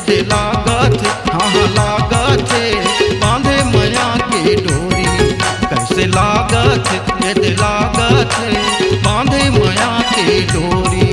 यदि लागत हाँ लागत बांधे मैया के डोरी। कैसे लागत यदि लागत बांधे मैया के डोरी।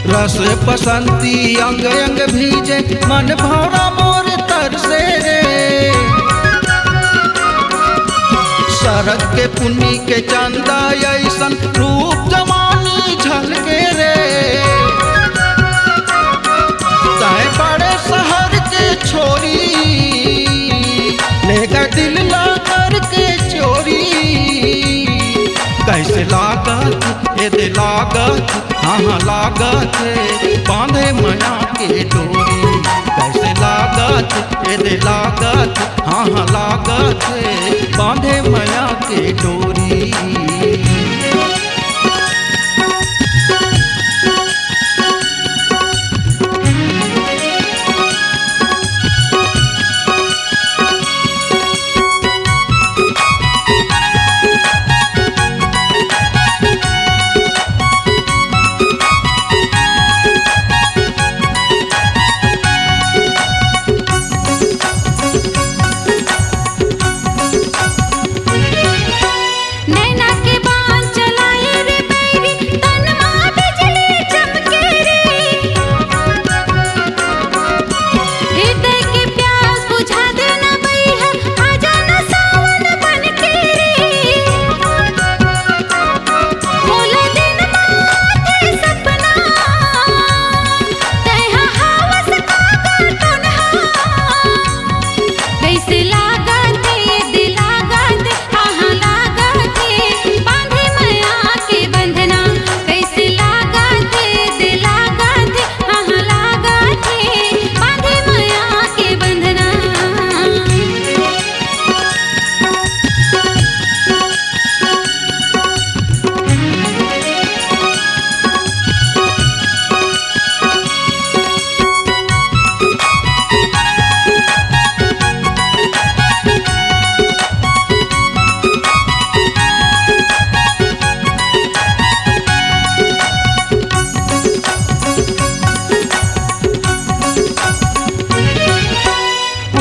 रस बसंती अंग अंग भीजे मन भौरा मोर तरसे रे। शरद के पुन्नी के चंदा ऐसन रूप जवानी झलके रे। चाहे बड़े शहर के छोरी ले गए दिल लाकर के चोरी। कैसे लागत यदि लागत हाँ लागत बांधे मैया के डोरी। कैसे लागत यदि लागत हाँ लागत बांधे मैया के डोरी।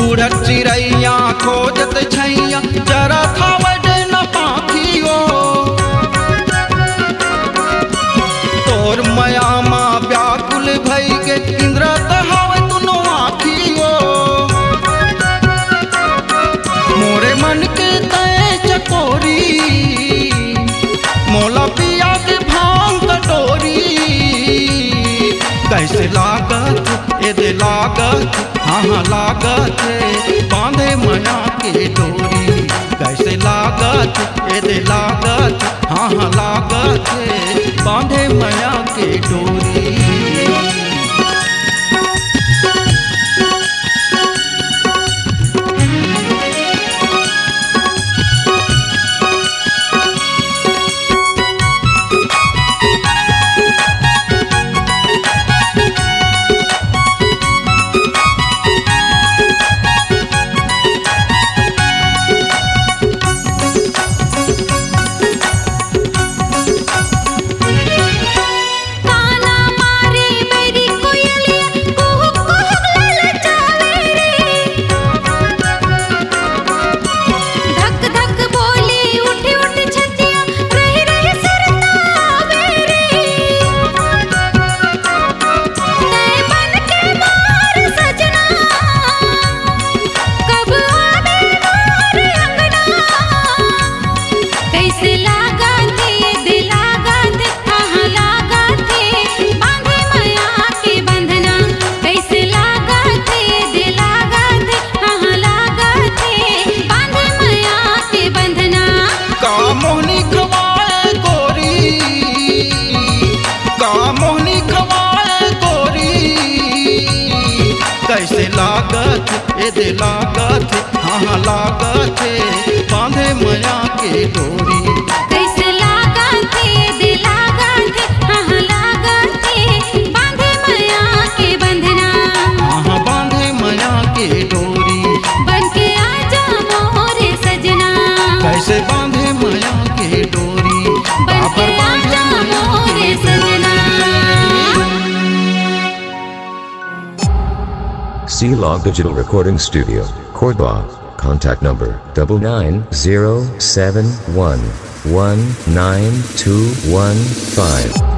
उड़त चिड़ैया खोजत छैया जरा खावड न पाखियो। तोर मया माँ व्याकुल भई के इंद्र तहावे दुनो आखियो। मोरे मन के तय चकोरी मोला पिया के भांग कटोरी। कैसे लागत यदि लागत हाँ लागत बांधे मैया के डोरी। कैसे लागत यदि लागत हाँ लागत बांधे मैया के डोरी। काना दे लागत हाँ हाँ लागत बांधे मैया के डोरी। कैसे लागत दे लागत हाँ हाँ लागत बांधे मैया के बंधना। हाँ हाँ बांधे मैया के डोरी बन के आजा मोरे सजना। कैसे बांधे मैया के डोरी बन के आजा मोरे सजना। C-Log Digital Recording Studio, Cordoba. Contact number 9907119215.